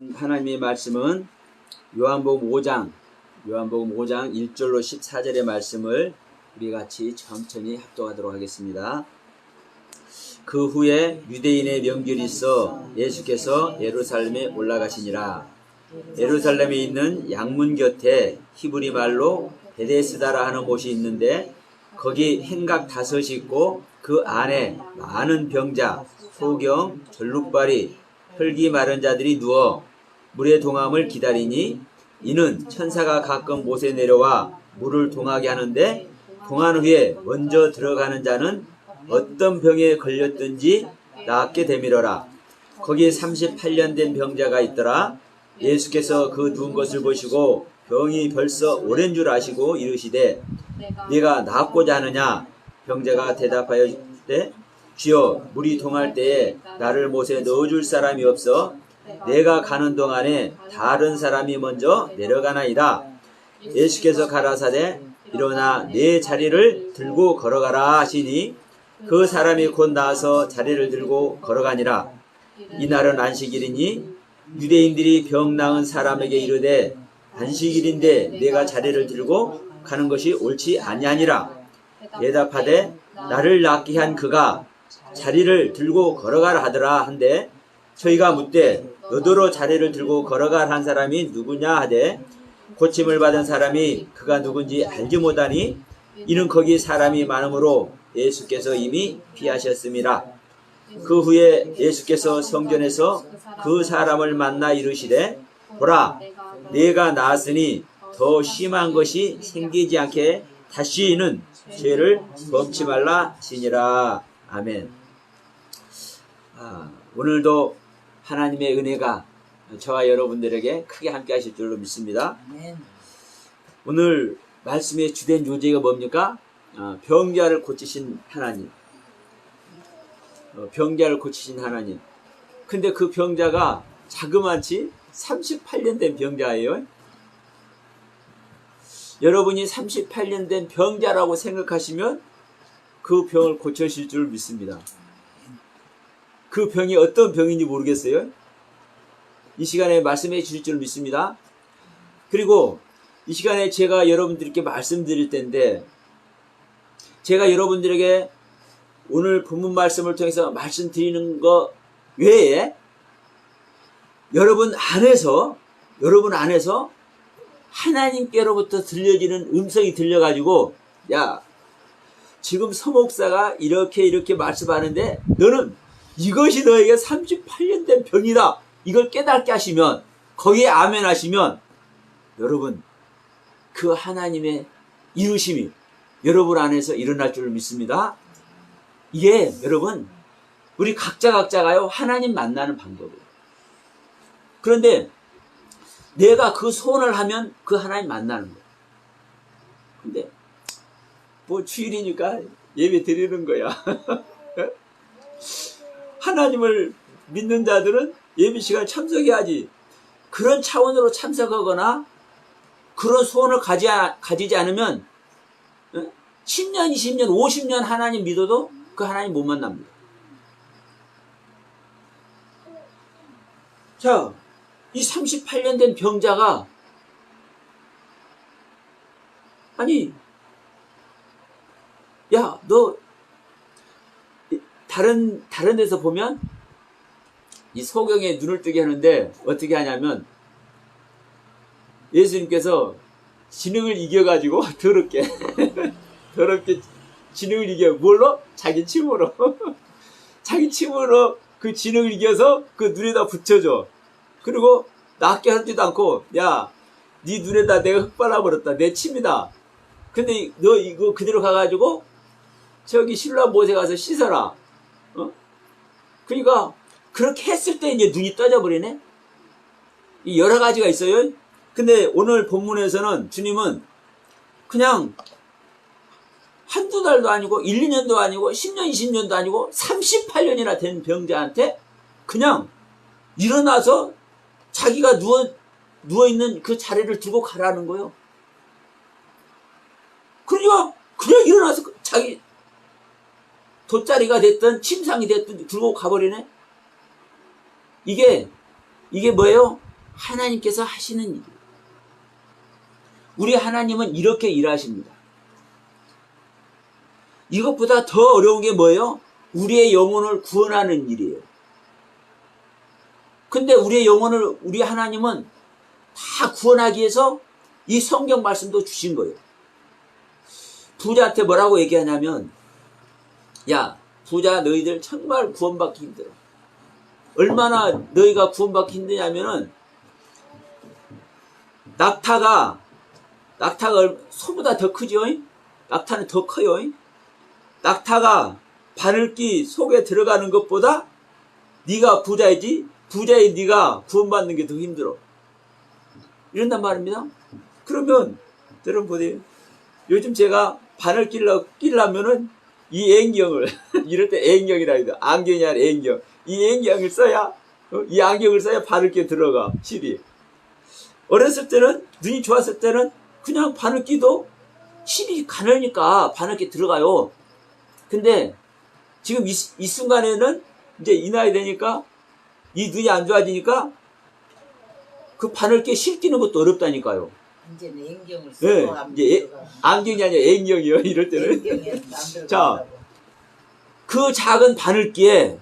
하나님의 말씀은 요한복음 5장 1절로 14절의 말씀을 우리 같이 천천히 합독하도록 하겠습니다. 그 후에 유대인의 명절이 있어 예수께서 예루살렘에 올라가시니라. 예루살렘에 있는 양문 곁에 히브리 말로 베데스다라 하는 곳이 있는데 거기 행각 5이 있고 그 안에 많은 병자, 소경, 절룩발이, 혈기 마른 자들이 누워 물의 동함을 기다리니 이는 천사가 가끔 못에 내려와 물을 동하게 하는데 동한 후에 먼저 들어가는 자는 어떤 병에 걸렸든지 낫게 되밀어라. 거기에 38년 된 병자가 있더라. 예수께서 그 누운 것을 보시고 병이 벌써 오랜 줄 아시고 이르시되 네가 낫고자 하느냐? 병자가 대답하여 이르되 주여, 물이 동할 때에 나를 못에 넣어줄 사람이 없어 내가 가는 동안에 다른 사람이 먼저 내려가나이다. 예수께서 가라사대 일어나 내 자리를 들고 걸어가라 하시니 그 사람이 곧 나와서 자리를 들고 걸어가니라. 이날은 안식일이니 유대인들이 병 나은 사람에게 이르되 안식일인데 내가 자리를 들고 가는 것이 옳지 아니하니라. 대답하되 나를 낫게 한 그가 자리를 들고 걸어가라 하더라 한데 저희가 묻되 너더러 자리를 들고 걸어가라 한 사람이 누구냐 하되 고침을 받은 사람이 그가 누군지 알지 못하니 이는 거기 사람이 많으므로 예수께서 이미 피하셨음이라. 그 후에 예수께서 성전에서 그 사람을 만나 이르시되 보라, 네가 나았으니 더 심한 것이 생기지 않게 다시는 죄를 범치 말라 하시니라. 아멘. 오늘도 하나님의 은혜가 저와 여러분들에게 크게 함께 하실 줄로 믿습니다. 오늘 말씀의 주된 요제가 뭡니까? 병자를 고치신 하나님. 병자를 고치신 하나님. 근데 그 병자가 자그마치 38년 된 병자예요. 여러분이 38년 된 병자라고 생각하시면 그 병을 고쳐실 줄 믿습니다. 그 병이 어떤 병인지 모르겠어요. 이 시간에 말씀해 주실 줄 믿습니다. 그리고 이 시간에 제가 여러분들께 말씀드릴 텐데 제가 여러분들에게 오늘 본문 말씀을 통해서 말씀드리는 것 외에 여러분 안에서 하나님께로부터 들려지는 음성이 들려가지고 야, 지금 서목사가 이렇게 말씀하는데 너는 이것이 너에게 38년 된 병이다. 이걸 깨닫게 하시면 거기에 아멘 하시면 여러분 그 하나님의 이루심이 여러분 안에서 일어날 줄 믿습니다. 이게 여러분 우리 각자가요 하나님 만나는 방법이에요. 그런데 내가 그 소원을 하면 그 하나님 만나는 거예요. 근데 뭐 주일이니까 예배 드리는 거야. 하나님을 믿는 자들은 예배 시간에 참석해야지. 그런 차원으로 참석하거나 그런 소원을 가지지 않으면 10년, 20년, 50년 하나님 믿어도 그 하나님 못 만납니다. 자, 이 38년 된 병자가 아니 야, 너 다른 데서 보면 이 소경에 눈을 뜨게 하는데 어떻게 하냐면 예수님께서 지능을 이겨가지고 더럽게 지능을 이겨 뭘로? 자기 침으로 자기 침으로 그 지능을 이겨서 그 눈에다 붙여줘. 그리고 낫게 하지도 않고 야, 네 눈에다 내가 흙 발라버렸다. 내 침이다. 근데 너 이거 그대로 가가지고 저기 실로암 못에 가서 씻어라. 그러니까 그렇게 했을 때 이제 눈이 떠져버리네. 이 여러 가지가 있어요. 근데 오늘 본문에서는 주님은 그냥 한두 달도 아니고 1, 2년도 아니고 10년, 20년도 아니고 38년이나 된 병자한테 그냥 일어나서 자기가 누워있는 그 자리를 들고 가라는 거예요. 그러니까 그냥 일어나서 자기 돗자리가 됐든 침상이 됐든 들고 가버리네. 이게 뭐예요? 하나님께서 하시는 일이에요. 우리 하나님은 이렇게 일하십니다. 이것보다 더 어려운 게 뭐예요? 우리의 영혼을 구원하는 일이에요. 근데 우리의 영혼을 우리 하나님은 다 구원하기 위해서 이 성경 말씀도 주신 거예요. 부자한테 뭐라고 얘기하냐면, 야, 부자 너희들 정말 구원받기 힘들어. 얼마나 너희가 구원받기 힘드냐면은, 낙타가 소보다 더 크죠? 낙타는 더 커요. 낙타가 바늘기 속에 들어가는 것보다 네가 부자이지, 부자인 네가 구원받는 게 더 힘들어. 이런단 말입니다. 그러면 여러분 보세요. 요즘 제가 바늘 끼려면은 이 애경을 이럴 때 애경이라 해도 안경이 아니라 애경. 이 애경을 써야 이 안경을 써야 바늘끼 들어가 실이. 어렸을 때는 눈이 좋았을 때는 그냥 바늘끼도 실이 가늘니까 바늘끼 들어가요. 근데 지금 이 순간에는 이제 이 나이 되니까 이 눈이 안 좋아지니까 그 바늘끼 실 끼는 것도 어렵다니까요. 이제는 애경을 쓰고 네, 하면 이제 안경이 아니라 애경이요. 이럴 때는. 자, 그 작은 바늘기에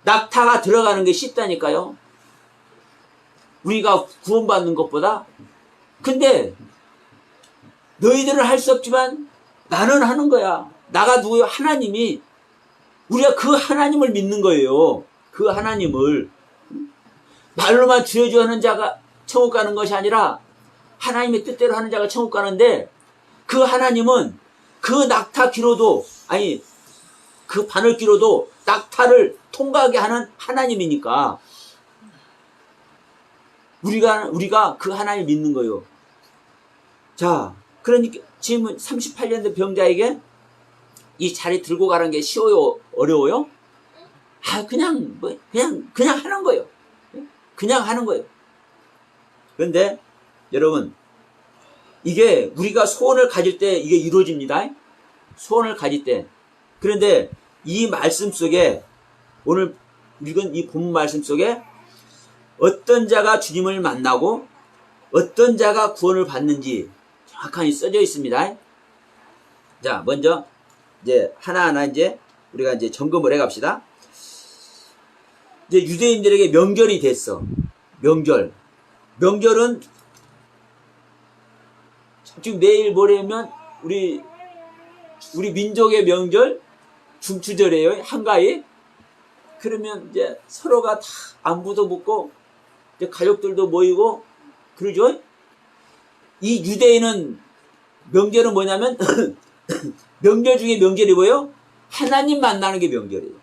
낙타가 들어가는 게 쉽다니까요. 우리가 구원받는 것보다. 근데 너희들은 할 수 없지만 나는 하는 거야. 나가 누구요? 하나님이. 우리가 그 하나님을 믿는 거예요. 그 하나님을. 말로만 주여주여 하는 자가 천국 가는 것이 아니라 하나님의 뜻대로 하는 자가 천국 가는데, 그 하나님은 그 낙타기로도, 아니 그 바늘기로도 낙타를 통과하게 하는 하나님이니까 우리가 그 하나님을 믿는 거예요. 자, 그러니까 지금 38년 된 병자에게 이 자리 들고 가는 게 쉬워요? 어려워요? 그냥 하는 거예요. 그냥 하는 거예요. 그런데 여러분, 이게 우리가 소원을 가질 때 이게 이루어집니다. 소원을 가질 때. 그런데 이 말씀 속에, 오늘 읽은 이 본문 말씀 속에 어떤 자가 주님을 만나고 어떤 자가 구원을 받는지 정확하게 써져 있습니다. 자, 먼저 이제 하나하나 이제 우리가 이제 점검을 해 갑시다. 이제 유대인들에게 명절이 됐어. 명절은 지금 내일 모레면 우리 민족의 명절 중추절이에요. 한가위. 그러면 이제 서로가 다 안부도 묻고 이제 가족들도 모이고 그러죠. 이 유대인은 명절은 뭐냐면 명절 중에 명절이 뭐예요? 하나님 만나는 게 명절이에요.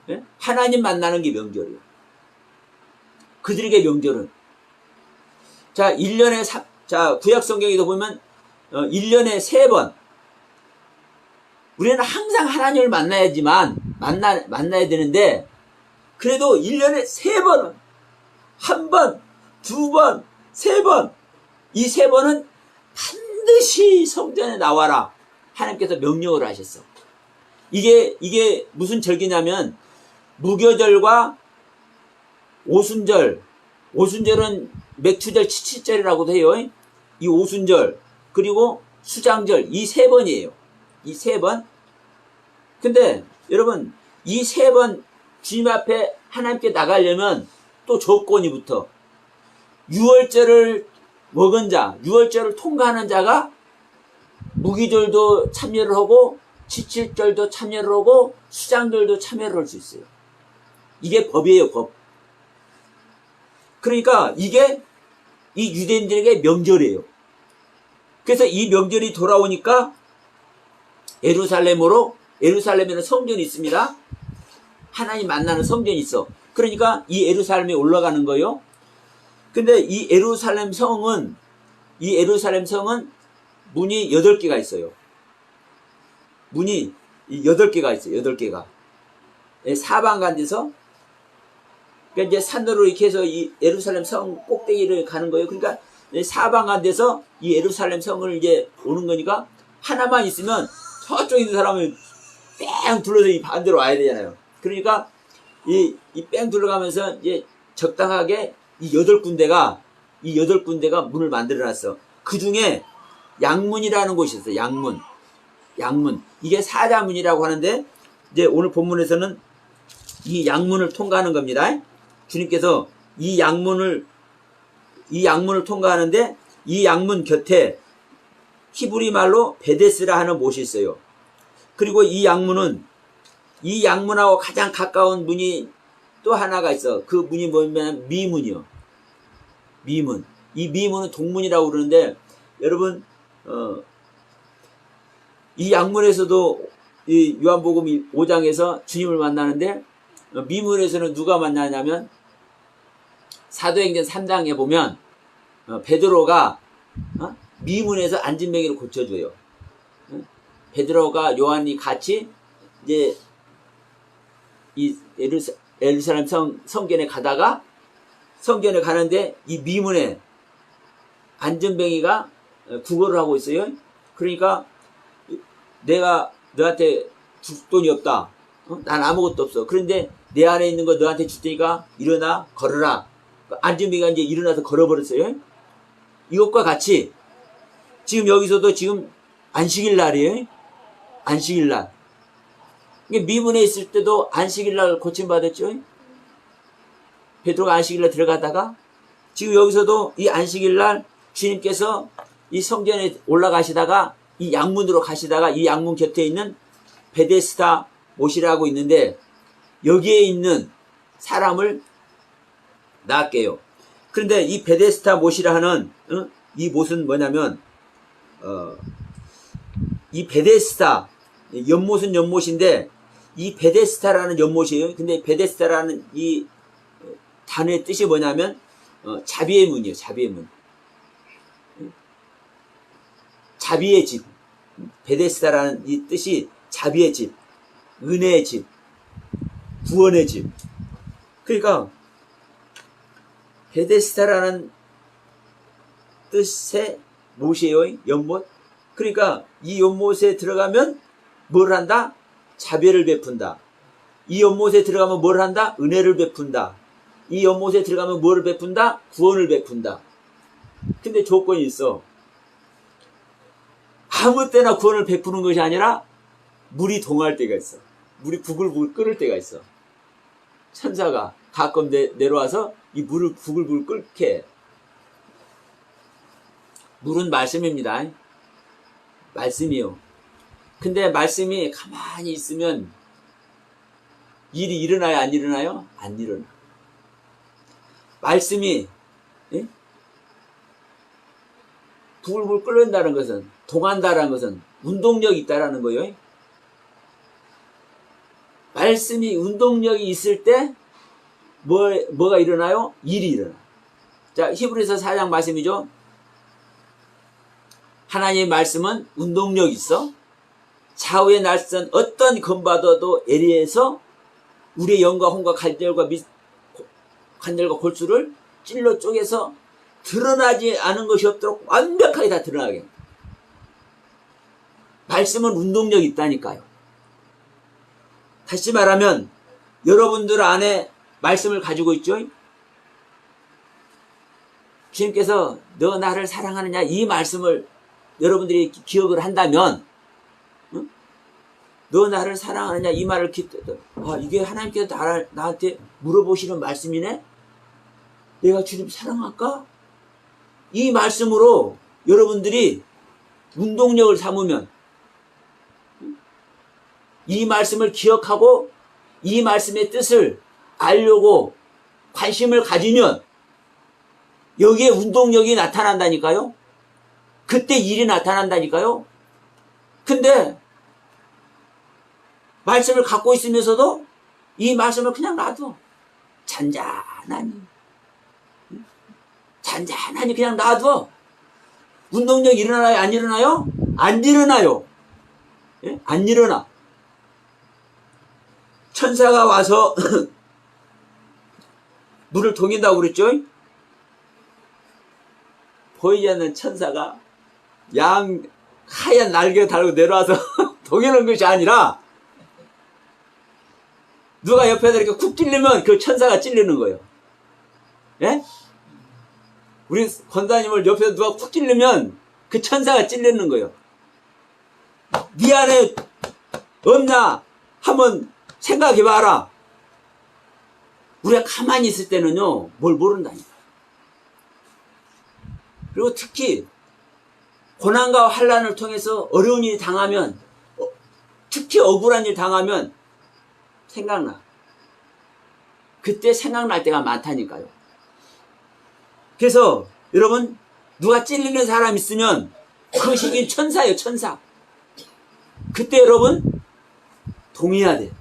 네? 하나님 만나는 게 명절이에요. 그들에게 명절은, 자, 1년에 자, 구약 성경에도 보면 1년에 3번. 우리는 항상 하나님을 만나야 되는데, 그래도 1년에 3번은, 1번, 2번, 3번, 이 3번은 반드시 성전에 나와라. 하나님께서 명령을 하셨어. 이게 무슨 절기냐면, 무교절과 오순절은 맥추절 칠칠절이라고도 해요. 이 오순절, 그리고 수장절, 이 3번이에요. 이 3번. 근데 여러분, 이 3번 주님 앞에 하나님께 나가려면 또 조건이 붙어. 6월절을 먹은 자, 6월절을 통과하는 자가 무기절도 참여를 하고 칠칠절도 참여를 하고 수장절도 참여를 할 수 있어요. 이게 법이에요, 법. 그러니까 이게 이 유대인들에게 명절이에요. 그래서 이 명절이 돌아오니까 예루살렘에는 성전이 있습니다. 하나님 만나는 성전이 있어. 그러니까 이 예루살렘에 올라가는 거예요. 근데 이 예루살렘 성은 문이 8개가 있어요. 문이 8개가 있어요. 8개가. 사방간에서, 그러니까 이제 산으로 이렇게 해서 이 예루살렘 성 꼭대기를 가는 거예요. 그러니까 사방간에서 이 예루살렘 성을 이제 오는 거니까 하나만 있으면 저쪽에 있는 사람은 뺑 둘러서 이 반대로 와야 되잖아요. 그러니까 이 뺑 둘러가면서 이제 적당하게 이 8군데가 문을 만들어놨어. 그 중에 양문이라는 곳이 있어요. 양문. 이게 사자문이라고 하는데, 이제 오늘 본문에서는 이 양문을 통과하는 겁니다. 주님께서 이 양문을 통과하는데, 이 양문 곁에 히브리 말로 베데스라 하는 못이 있어요. 그리고 이 양문하고 가장 가까운 문이 또 하나가 있어. 그 문이 뭐냐면 미문이요. 미문. 이 미문은 동문이라고 그러는데, 여러분, 이 양문에서도 이 요한복음 5장에서 주님을 만나는데, 미문에서는 누가 만나냐면, 사도행전 3장에 보면, 베드로가 미문에서 안진뱅이를 고쳐줘요. 베드로가 요한이 같이 이제 이 예루살렘 성전에 가는데 이 미문에 안전뱅이가 구걸을 하고 있어요. 그러니까 내가 너한테 줄 돈이 없다. 난 아무것도 없어. 그런데 내 안에 있는 거 너한테 줄 테니까 일어나 걸어라. 안전뱅이가 이제 일어나서 걸어버렸어요. 이것과 같이 지금 여기서도 지금 안식일 날이에요. 안식일 날. 미문에 있을 때도 안식일 날 고침받았죠. 베드로가 안식일 날 들어가다가 지금 여기서도 이 안식일 날 주님께서 이 성전에 올라가시다가 이 양문으로 가시다가 이 양문 곁에 있는 베데스다 못이라고 있는데 여기에 있는 사람을 낳을게요. 그런데 이 베데스다 못이라 하는 이 못은 뭐냐면 이 베데스다 연못은 연못인데 이 베데스다라는 연못이에요. 근데 베데스다라는 이 단어의 뜻이 뭐냐면 자비의 문이에요. 자비의 문. 자비의 집. 베데스다라는 이 뜻이 자비의 집, 은혜의 집, 구원의 집. 그러니까 베데스다라는 뜻의 못이에요. 연못. 그러니까 이 연못에 들어가면 뭘 한다? 자비를 베푼다. 이 연못에 들어가면 뭘 한다? 은혜를 베푼다. 이 연못에 들어가면 뭐를 베푼다? 구원을 베푼다. 근데 조건이 있어. 아무 때나 구원을 베푸는 것이 아니라 물이 동할 때가 있어. 물이 부글부글 끓을 때가 있어. 천사가 가끔 내려와서 이 물을 부글부글 끓게 해. 물은 말씀입니다. 말씀이요. 근데 말씀이 가만히 있으면 일이 일어나요? 안 일어나요? 안 일어나. 말씀이 부글부글 끓는다는 것은, 동한다는 것은 운동력이 있다라는 거예요. 말씀이 운동력이 있을 때 뭐가 일어나요? 일이 일어나. 자, 히브리서 4장 말씀이죠. 하나님의 말씀은 운동력이 있어. 좌우의 날선 어떤 건바다도 에리에서 우리의 영과 혼과 관절과 골수를 찔러 쪼개서 드러나지 않은 것이 없도록 완벽하게 다 드러나게. 말씀은 운동력이 있다니까요. 다시 말하면 여러분들 안에 말씀을 가지고 있죠. 주님께서 너 나를 사랑하느냐 이 말씀을 여러분들이 기억을 한다면 너 나를 사랑하느냐 이 말을 이게 하나님께서 나한테 물어보시는 말씀이네. 내가 주님 사랑할까? 이 말씀으로 여러분들이 운동력을 삼으면 이 말씀을 기억하고 이 말씀의 뜻을 알려고 관심을 가지면 여기에 운동력이 나타난다니까요. 그때 일이 나타난다니까요. 근데 말씀을 갖고 있으면서도 이 말씀을 그냥 놔둬. 잔잔하니 그냥 놔둬. 운동력이 일어나요? 안 일어나요? 안 일어나요. 예? 안 일어나. 천사가 와서 물을 동인다고 그랬죠? 보이지 않는 천사가 하얀 날개 달고 내려와서 동이는 것이 아니라 누가 옆에다 이렇게 쿡 찔리면 그 천사가 찔리는 거예요. 예? 우리 권사님을 옆에서 누가 푹 찔르면 그 천사가 찔리는 거예요. 네 안에 없나 한번 생각해봐라. 우리가 가만히 있을 때는요, 뭘 모른다니까. 그리고 특히 고난과 환난을 통해서 어려운 일이 당하면, 특히 억울한 일 당하면 생각나. 그때 생각날 때가 많다니까요. 그래서 여러분, 누가 찔리는 사람 있으면 그 시기는 천사예요, 천사. 그때 여러분 동의해야 돼.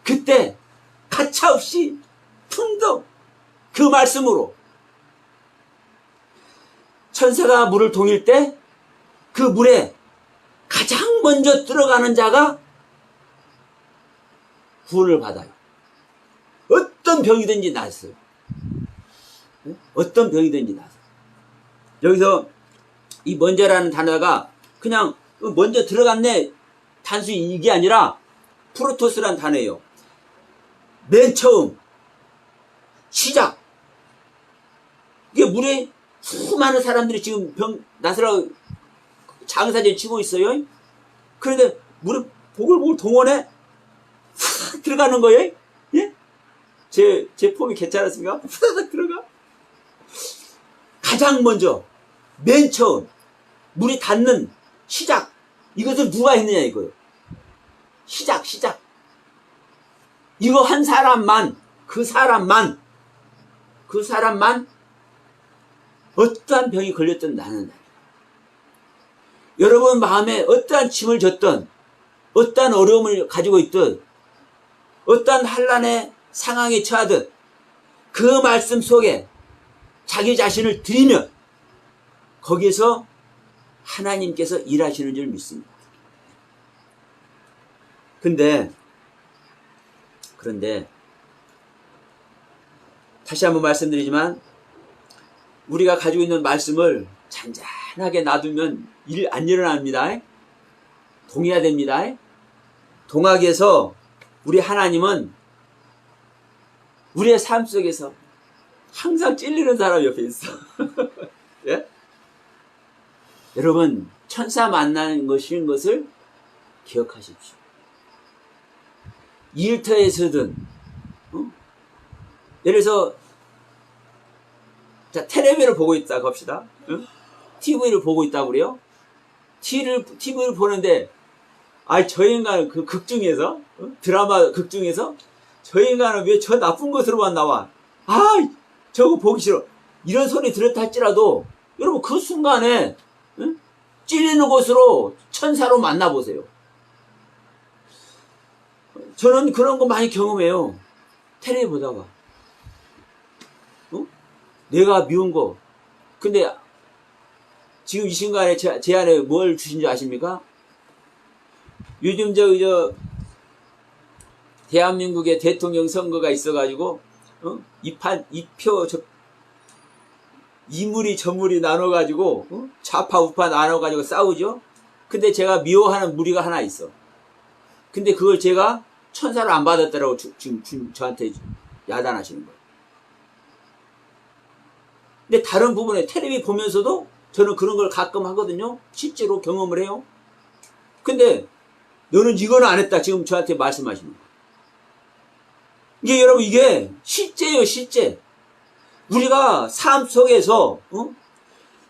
그때 가차없이 풍덩 그 말씀으로 천사가 물을 동일 때 그 물에 가장 먼저 들어가는 자가 구원을 받아요. 어떤 병이든지 낫어요. 어떤 병이든지 낫어요. 여기서 이 먼저라는 단어가 그냥 먼저 들어갔네 단순히 이게 아니라 프로토스라는 단어예요. 맨 처음 시작. 이게 물에 수많은 사람들이 지금 나서라고 장사제 치고 있어요. 그런데 물에 보글보글 동원해 싹 들어가는 거예요. 예? 제 폼이 괜찮았습니까? 싹 들어가. 가장 먼저 맨 처음 물이 닿는 시작. 이것을 누가 했느냐 이거예요. 시작. 이거 한 사람만, 그 사람만 어떠한 병이 걸렸든 나는 여러분 마음에 어떠한 짐을 졌든 어떠한 어려움을 가지고 있든 어떠한 환난의 상황에 처하든 그 말씀 속에 자기 자신을 드리면 거기에서 하나님께서 일하시는 줄 믿습니다. 그런데 다시 한번 말씀드리지만 우리가 가지고 있는 말씀을 잔잔하게 놔두면 일 안 일어납니다. 동의해야 됩니다. 동학에서 우리 하나님은 우리의 삶 속에서 항상 찔리는 사람 옆에 있어. 예? 여러분 천사 만나는 것인 것을 기억하십시오. 일터에서든 예를 들어서 자 텔레비를 보고 있다 갑시다. TV를 보고 있다고 그래요. TV를 보는데 저 인간은 그 극 중에서 드라마 극 중에서 저 인간은 왜 저 나쁜 것으로만 나와. 저거 보기 싫어. 이런 소리 들었다 할지라도 여러분 그 순간에 찔리는 곳으로 천사로 만나보세요. 저는 그런 거 많이 경험해요. 텔레비 보다가 내가 미운 거. 근데 지금 이 순간에 제 안에 뭘 주신 줄 아십니까? 요즘 대한민국의 대통령 선거가 있어가지고 이물이 저물이 나눠가지고 좌파 우파 나눠가지고 싸우죠. 근데 제가 미워하는 무리가 하나 있어. 근데 그걸 제가 천사를 안 받았다라고 지금 저한테 야단하시는 거예요. 근데 다른 부분에 텔레비 보면서도 저는 그런 걸 가끔 하거든요. 실제로 경험을 해요. 근데 너는 이거는 안 했다. 지금 저한테 말씀하시는 거예요. 이게 여러분 이게 실제예요. 실제. 우리가 삶 속에서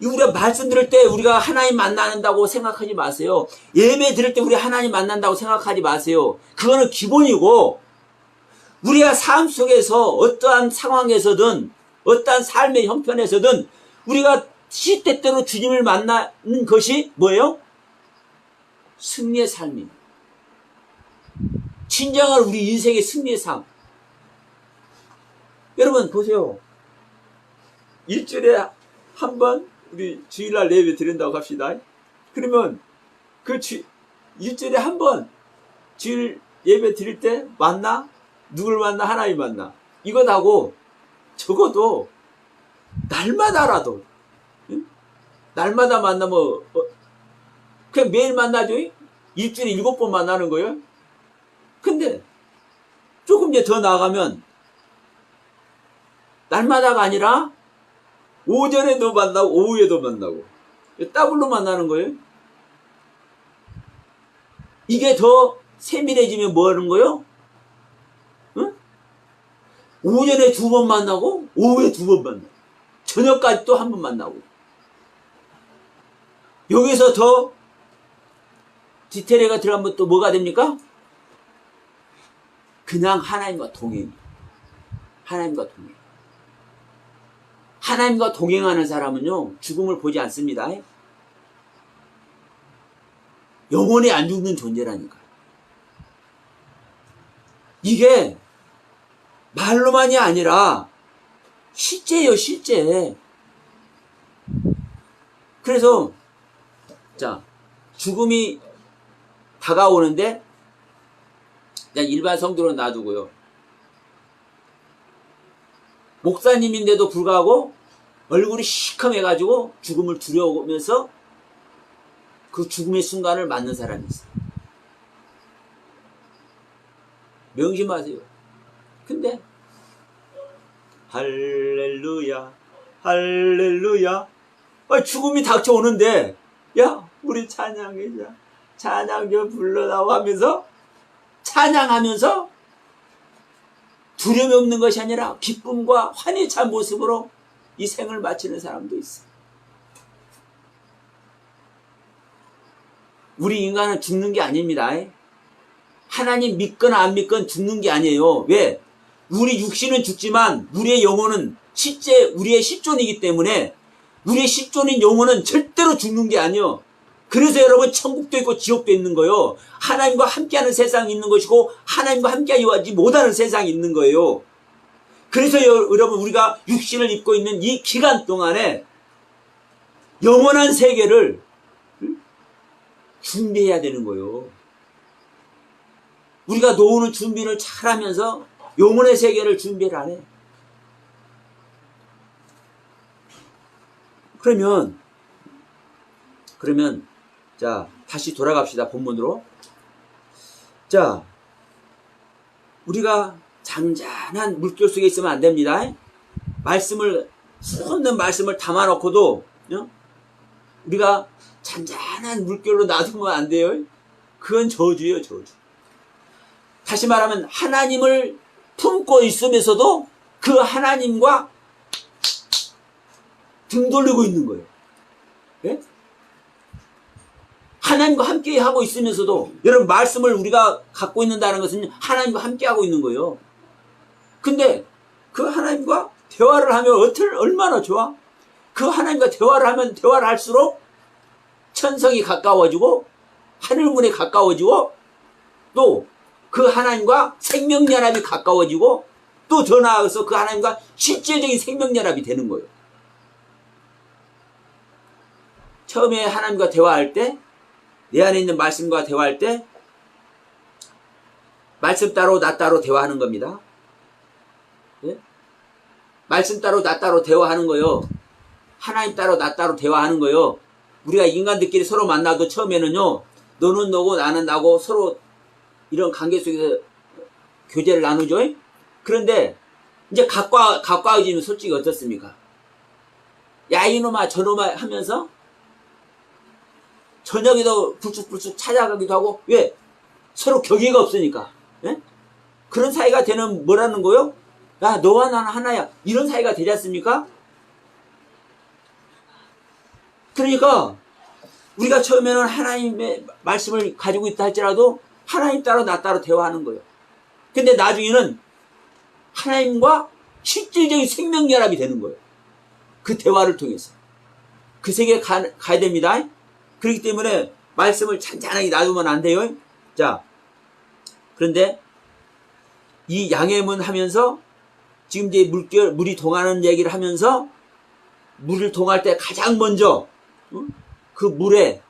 우리가 말씀 들을 때 우리가 하나님 만난다고 생각하지 마세요. 예배 드릴 때 우리 하나님 만난다고 생각하지 마세요. 그거는 기본이고 우리가 삶 속에서 어떠한 상황에서든 어떠한 삶의 형편에서든 우리가 시때때로 주님을 만나는 것이 뭐예요? 승리의 삶입니다. 진정한 우리 인생의 승리의 삶. 여러분 보세요. 일주일에 한 번 우리 주일날 예배 드린다고 합시다. 그러면 일주일에 한 번 주일 예배 드릴 때 만나? 누굴 만나? 하나님 만나. 이것하고 적어도 날마다라도 날마다 만나면 그냥 매일 만나죠. 일주일에 7번 만나는 거예요. 근데 조금 이제 더 나아가면 날마다가 아니라 오전에도 만나고 오후에도 만나고 더블로 만나는 거예요. 이게 더 세밀해지면 뭐 하는 거예요? 응? 오전에 2번 만나고 오후에 2번 만나고 저녁까지 또 1번 만나고 여기서 더 디테일가 들어가면 또 뭐가 됩니까? 그냥 하나님과 동행. 하나님과 동행. 하나님과 동행하는 사람은요 죽음을 보지 않습니다. 영원히 안 죽는 존재라니까요. 이게 말로만이 아니라 실제예요, 실제. 그래서 자, 죽음이 다가오는데 그냥 일반 성도로 놔두고요. 목사님인데도 불구하고 얼굴이 시커매가지고 죽음을 두려워하면서 그 죽음의 순간을 맞는 사람이 있어요. 명심하세요. 근데 할렐루야 할렐루야 죽음이 닥쳐오는데 야 우리 찬양이자 찬양 좀 불러다오 하면서 찬양하면서 두려움이 없는 것이 아니라 기쁨과 환희 찬 모습으로 이 생을 마치는 사람도 있어요. 우리 인간은 죽는 게 아닙니다. 하나님 믿거나 안 믿건 죽는 게 아니에요. 왜? 우리 육신은 죽지만 우리의 영혼은 실제 우리의 실존이기 때문에 우리의 실존인 영혼은 절대로 죽는 게 아니에요. 그래서 여러분 천국도 있고 지옥도 있는 거예요. 하나님과 함께하는 세상이 있는 것이고 하나님과 함께하지 못하는 세상이 있는 거예요. 그래서 여러분 우리가 육신을 입고 있는 이 기간 동안에 영원한 세계를 준비해야 되는 거예요. 우리가 노후는 준비를 잘하면서 영혼의 세계를 준비를 안 해. 그러면 자 다시 돌아갑시다 본문으로. 자 우리가 잔잔한 물결 속에 있으면 안 됩니다. 말씀을 수없는 말씀을 담아놓고도 우리가 잔잔한 물결로 놔두면 안 돼요. 그건 저주예요, 저주. 다시 말하면 하나님을 품고 있으면서도 그 하나님과 등 돌리고 있는 거예요. 예? 하나님과 함께 하고 있으면서도 여러분 말씀을 우리가 갖고 있는다는 것은 하나님과 함께 하고 있는 거예요. 근데 그 하나님과 대화를 하면 얼마나 좋아? 그 하나님과 대화를 할수록 천성이 가까워지고 하늘문에 가까워지고 또 그 하나님과 생명연합이 가까워지고 또 더 나아가서 그 하나님과 실제적인 생명연합이 되는 거예요. 처음에 하나님과 대화할 때 내 안에 있는 말씀과 대화할 때 말씀 따로 나 따로 대화하는 겁니다. 예? 말씀 따로 나 따로 대화하는 거요. 하나님 따로 나 따로 대화하는 거요. 우리가 인간들끼리 서로 만나도 처음에는요. 너는 너고 나는 나고 서로 이런 관계 속에서 교제를 나누죠. 그런데 이제 가까워지면 솔직히 어떻습니까? 야 이놈아 저놈아 하면서 저녁에도 불쑥불쑥 찾아가기도 하고 왜? 서로 격의가 없으니까. 예? 그런 사이가 되는 뭐라는 거요? 야 너와 나는 하나야 이런 사이가 되지 않습니까? 그러니까 우리가 처음에는 하나님의 말씀을 가지고 있다 할지라도 하나님 따로 나 따로 대화하는 거예요. 근데 나중에는 하나님과 실질적인 생명연합이 되는 거예요. 그 대화를 통해서. 그 세계에 가야 됩니다. 그렇기 때문에 말씀을 잔잔하게 놔두면 안 돼요. 자, 그런데 이 양해문 하면서 지금 이제 물이 동하는 얘기를 하면서 물을 동할 때 가장 먼저 그 물에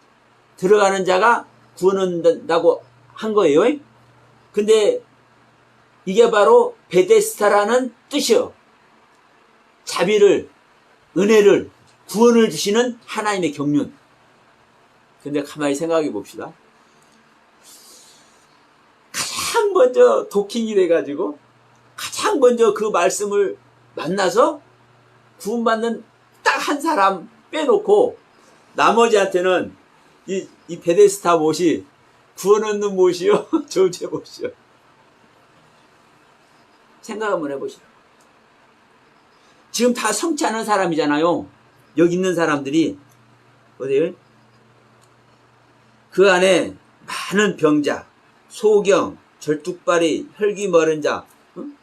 들어가는 자가 구원한다고 한 거예요. 근데 이게 바로 베데스다라는 뜻이요. 자비를, 은혜를, 구원을 주시는 하나님의 경륜. 근데 가만히 생각해 봅시다. 가장 먼저 도킹이 돼가지고 가장 먼저 그 말씀을 만나서 구원받는 딱 한 사람 빼놓고 나머지한테는 이 베데스다 못이 구원없는 못이요 저주의 못이요. 생각 한번 해보시오. 지금 다 성치 않은 사람이잖아요. 여기 있는 사람들이 어디요? 그 안에 많은 병자, 소경, 절뚝발이, 혈기 멀은 자. 응?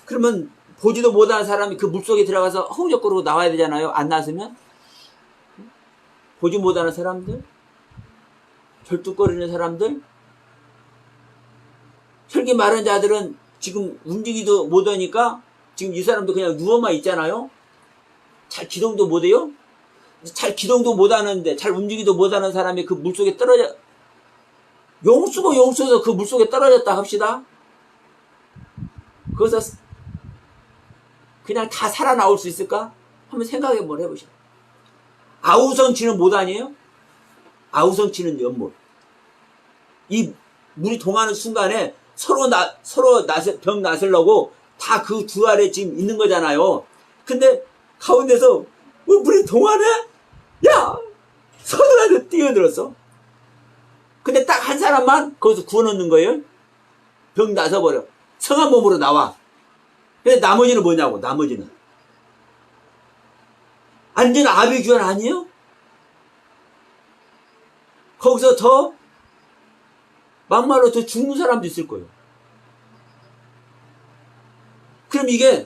그러면 보지도 못하는 사람이 그 물속에 들어가서 허우적거리고 나와야 되잖아요. 안 나서면. 보지 못하는 사람들, 절뚝거리는 사람들, 혈기 마른 자들은 지금 움직이도 못하니까 지금 이 사람도 그냥 누워만 있잖아요. 잘 기동도 못해요. 잘 기동도 못하는데 잘 움직이도 못하는 사람이 그 물속에 떨어져 용수고 용수에서 그 물속에 떨어졌다 합시다. 거기서 그냥 다 살아나올 수 있을까? 한번 생각해 한번 해보시오. 아우성치는 못 아니에요? 아우성치는 연못. 이 물이 동하는 순간에 서로 병 나서려고 다 그 두 아래 지금 있는 거잖아요. 근데 가운데서 물이 동하네? 야! 서둘러서 뛰어들었어. 근데 딱 한 사람만 거기서 구워 넣는 거예요. 병 나서버려. 성한 몸으로 나와. 근데 나머지는 뭐냐고, 나머지는. 완전 아비규환 아니에요? 거기서 더 막말로 더 죽는 사람도 있을 거예요. 그럼 이게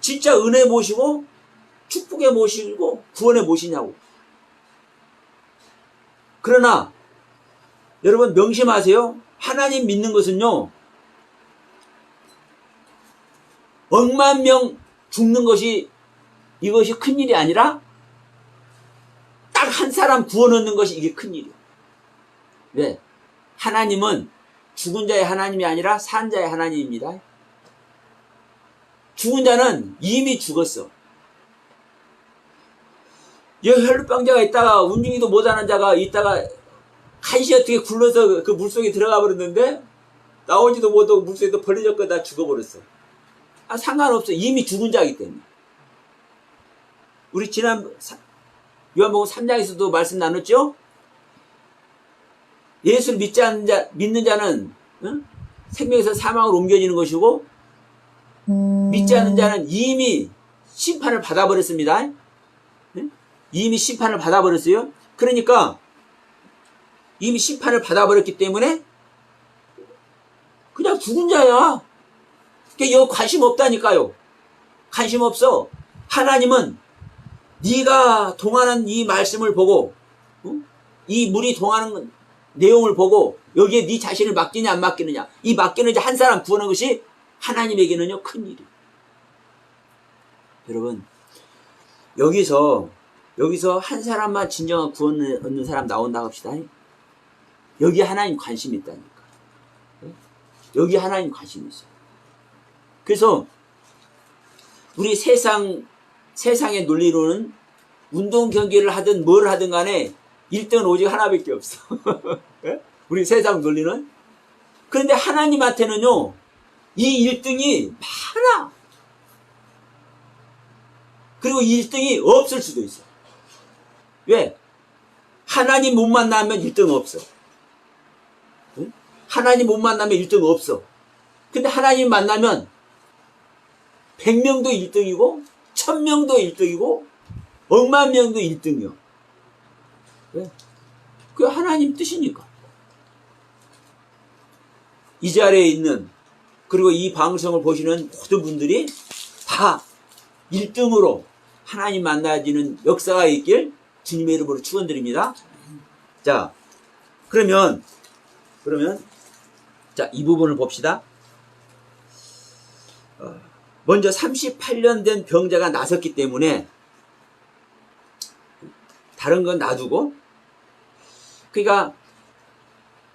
진짜 은혜 모시고 축복의 모시고 구원의 모시냐고. 그러나 여러분 명심하세요. 하나님 믿는 것은요, 억만 명 죽는 것이 이것이 큰일이 아니라 딱 한 사람 구원 얻는 것이 이게 큰일이에요. 왜? 하나님은 죽은 자의 하나님이 아니라 산 자의 하나님입니다. 죽은 자는 이미 죽었어. 여기 혈루병자가 있다가 움직이도 못하는 자가 있다가 간시 어떻게 굴러서 그 물속에 들어가 버렸는데 나오지도 못하고 물속에 벌려졌고 다 죽어버렸어. 상관없어. 이미 죽은 자이기 때문에. 우리 지난 요한복음 3장에서도 말씀 나눴죠? 예수를 믿는 자는 생명에서 사망으로 옮겨지는 것이고 믿지 않는 자는 이미 심판을 받아버렸습니다. 이미 심판을 받아버렸어요. 그러니까 이미 심판을 받아버렸기 때문에 그냥 죽은 자야. 그러니까 여기 관심 없다니까요. 관심 없어. 하나님은 네가 동하는 이 말씀을 보고 이 물이 동하는 내용을 보고 여기에 네 자신을 맡기냐 안 맡기느냐, 이 맡기는 자 한 사람 구하는 것이 하나님에게는요 큰일이에요. 여러분 여기서 한 사람만 진정한 구원을 얻는 사람 나온다고 합시다. 여기 하나님 관심이 있다니까. 여기 하나님 관심이 있어요. 그래서 우리 세상의 논리로는 운동 경기를 하든 뭘 하든 간에 1등은 오직 하나밖에 없어. 우리 세상 논리는. 그런데 하나님한테는요 이 1등이 많아. 그리고 1등이 없을 수도 있어. 왜? 하나님 못 만나면 1등 없어. 응? 하나님 못 만나면 1등 없어. 근데 하나님 만나면 100명도 1등이고 1000명도 1등이고 억만 명도 1등이요. 왜? 그 하나님 뜻이니까. 이 자리에 있는 그리고 이 방송을 보시는 모든 분들이 다 1등으로 하나님 만나지는 역사가 있길 주님의 이름으로 축원드립니다. 자, 그러면 자, 이 부분을 봅시다. 먼저 38년 된 병자가 나섰기 때문에 다른 건 놔두고, 그러니까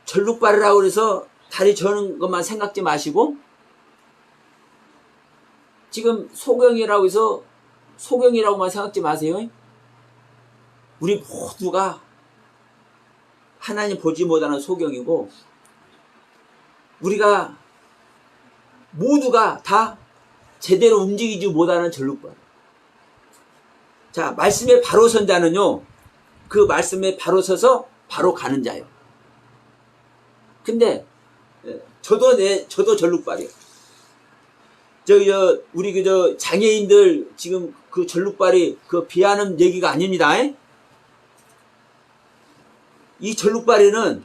절룩발이라고 해서 다리 저는 것만 생각지 마시고, 지금 소경이라고 해서 소경이라고만 생각지 마세요. 우리 모두가 하나님 보지 못하는 소경이고, 우리가 모두가 다 제대로 움직이지 못하는 절룩발. 자, 말씀에 바로 선 자는요, 그 말씀에 바로 서서 바로 가는 자예요. 근데 저도 전룩발이에요. 우리 장애인들 지금 그 전룩발이 그 비하는 얘기가 아닙니다. 이 전룩발이는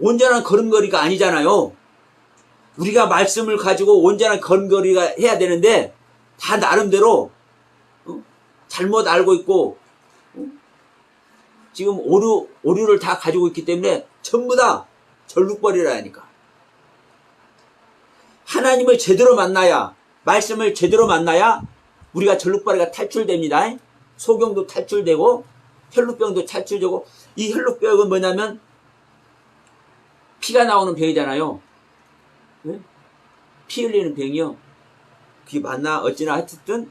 온전한 걸음걸이가 아니잖아요. 우리가 말씀을 가지고 온전한 걸음걸이가 해야 되는데 다 나름대로 잘못 알고 있고 지금 오류를 다 가지고 있기 때문에 전부 다 전룩벌이라니까. 하나님을 제대로 만나야, 말씀을 제대로 만나야 우리가 전룩벌이가 탈출됩니다. 소경도 탈출되고 혈루병도 탈출되고, 이 혈루병은 뭐냐면 피가 나오는 병이잖아요. 피 흘리는 병이요. 그게 맞나 어찌나 하여튼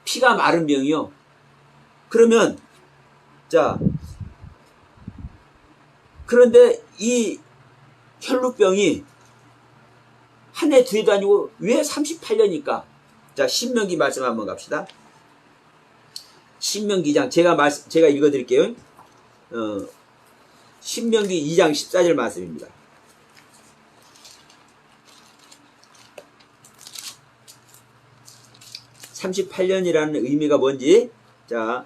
피가 마른 병이요. 그러면 자, 그런데 이 혈루병이 한 해 두 해도 아니고 왜 38년일까? 자, 신명기 말씀 한번 갑시다. 신명기 2장 제가 읽어드릴게요. 신명기 2장 14절 말씀입니다. (38년이라는) 의미가 뭔지, 자,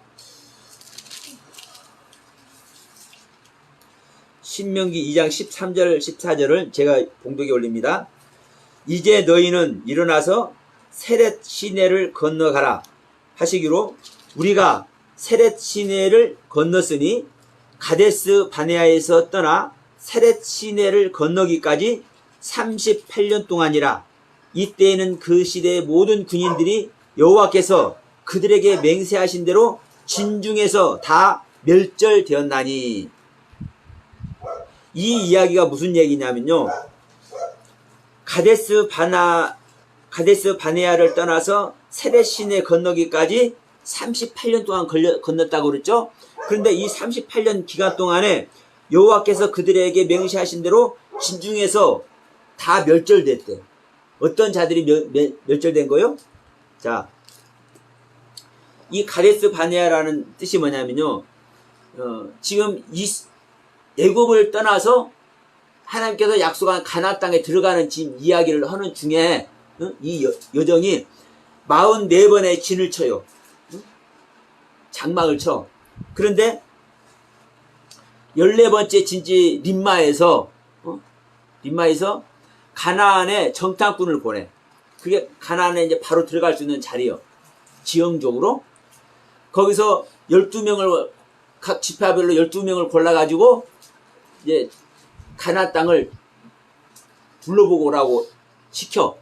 신명기 2장 13절 14절을 제가 봉독에 올립니다. 이제 너희는 일어나서 세렛 시내를 건너가라 하시기로, 우리가 세렛 시내를 건넜으니 가데스 바네아에서 떠나 세렛 시내를 건너기까지 38년 동안이라. 이때에는 그 시대의 모든 군인들이 여호와께서 그들에게 맹세하신 대로 진중에서 다 멸절되었나니. 이 이야기가 무슨 얘기냐면요, 가데스 바네아를 떠나서 세렛 시내 건너기까지 38년 동안 건넜다고 그랬죠. 그런데 이 38년 기간 동안에 여호와께서 그들에게 맹세하신 대로 진중에서 다 멸절됐대. 어떤 자들이 멸절된 거요? 자, 이 가데스 바네아라는 뜻이 뭐냐면요, 지금 이 애굽을 떠나서 하나님께서 약속한 가나안 땅에 들어가는 지금 이야기를 하는 중에 이 여정이 44번의 진을 쳐요. 장막을 쳐. 그런데 14번째 진지 림마에서 가나안에 정탐꾼을 보내. 그게 가나안에 이제 바로 들어갈 수 있는 자리요. 지형적으로. 거기서 12명을, 각 지파별로 12명을 골라가지고 이제 가나안 땅을 둘러보고 오라고 시켜.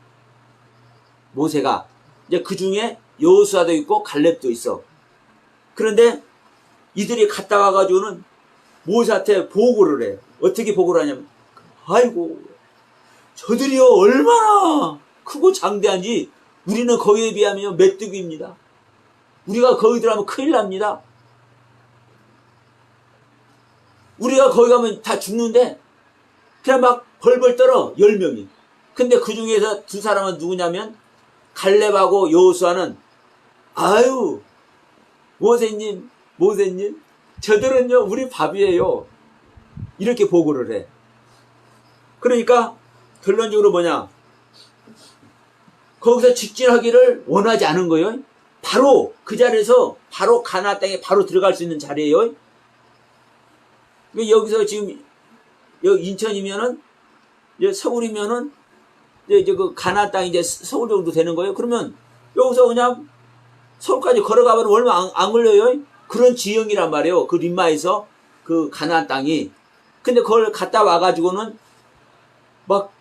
모세가. 이제 그 중에 여호수아도 있고 갈렙도 있어. 그런데 이들이 갔다 와가지고는 모세한테 보고를 해. 어떻게 보고를 하냐면, 아이고, 저들이요 얼마나 크고 장대한지 우리는 거기에 비하면 메뚜기입니다. 우리가 거기 들어가면 큰일 납니다. 우리가 거기 가면 다 죽는데 그냥 막 벌벌 떨어 10명이. 근데 그 중에서 두 사람은 누구냐면 갈렙하고 여호수아는, 아유 모세님 저들은요 우리 밥이에요, 이렇게 보고를 해. 그러니까 결론적으로 뭐냐, 거기서 직진하기를 원하지 않은 거예요. 바로 그 자리에서 바로 가나안 땅에 바로 들어갈 수 있는 자리예요. 여기서 지금 여기 인천이면은 이제 서울이면은 이제 그 가나안 땅이 이제 서울 정도 되는 거예요. 그러면 여기서 그냥 서울까지 걸어가면 얼마 안 걸려요. 그런 지형이란 말이에요. 그 림마에서 그 가나안 땅이. 근데 그걸 갔다 와가지고는 막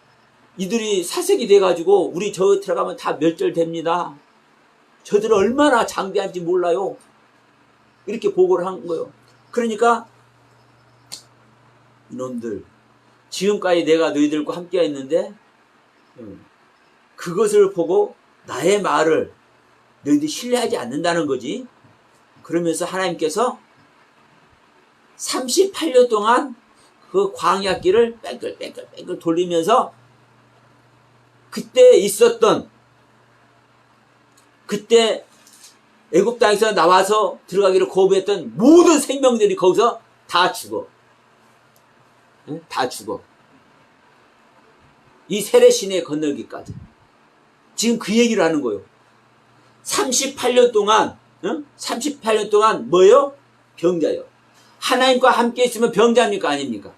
이들이 사색이 돼가지고 우리 저 들어가면 다 멸절됩니다. 저들은 얼마나 장대한지 몰라요. 이렇게 보고를 한 거예요. 그러니까 이놈들, 지금까지 내가 너희들과 함께 했는데 그것을 보고 나의 말을 너희들이 신뢰하지 않는다는 거지. 그러면서 하나님께서 38년 동안 그 광야길을 뺑글뺑글 돌리면서 그때 있었던, 그때 애굽 땅에서 나와서 들어가기를 거부했던 모든 생명들이 거기서 다 죽어. 응? 다 죽어. 이 세례 시내 건너기까지. 지금 그 얘기를 하는 거예요. 38년 동안, 응? 38년 동안 뭐예요? 병자요. 하나님과 함께 있으면 병자입니까? 아닙니까?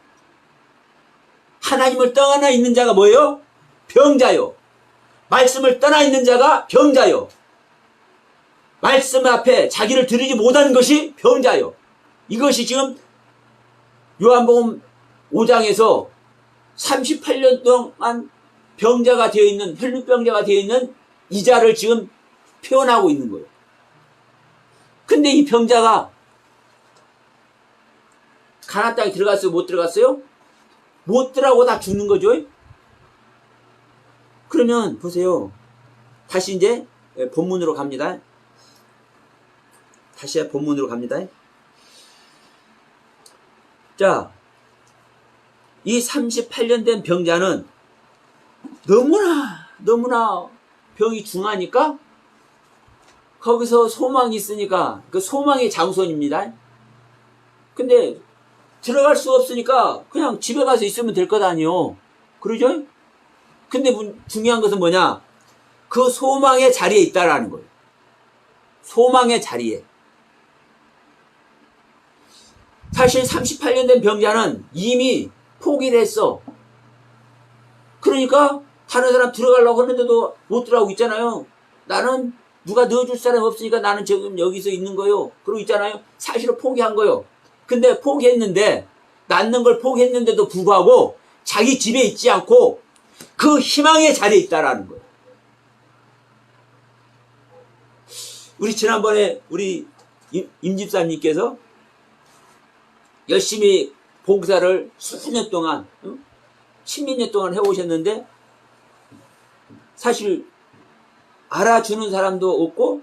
하나님을 떠나 있는 자가 뭐예요? 병자요. 말씀을 떠나 있는 자가 병자요. 말씀 앞에 자기를 들이지 못하는 것이 병자요. 이것이 지금 요한복음 5장에서 38년 동안 병자가 되어 있는, 혈루병자가 되어 있는 이 자를 지금 표현하고 있는 거예요. 근데 이 병자가 가나안 땅에 들어갔어요? 못 들어갔어요? 못 들어가고 다 죽는 거죠. 그러면 보세요. 다시 이제 본문으로 갑니다. 다시 본문으로 갑니다. 자, 이 38년 된 병자는 너무나 병이 중하니까 거기서 소망이 있으니까 그 소망의 장소입니다. 근데 들어갈 수 없으니까 그냥 집에 가서 있으면 될 것 아니요. 그러죠? 근데 중요한 것은 뭐냐? 그 소망의 자리에 있다라는 거예요. 소망의 자리에. 사실 38년 된 병자는 이미 포기를 했어. 그러니까 다른 사람 들어가려고 하는데도 못 들어가고 있잖아요. 나는 누가 넣어줄 사람이 없으니까 나는 지금 여기서 있는 거요. 그러고 있잖아요. 사실은 포기한 거요. 근데 포기했는데, 낳는 걸 포기했는데도 불구하고 자기 집에 있지 않고 그 희망의 자리에 있다라는 거예요. 우리 지난번에 우리 임집사님께서 열심히 봉사를 수년 동안, 십몇 년 동안 해오셨는데 사실 알아주는 사람도 없고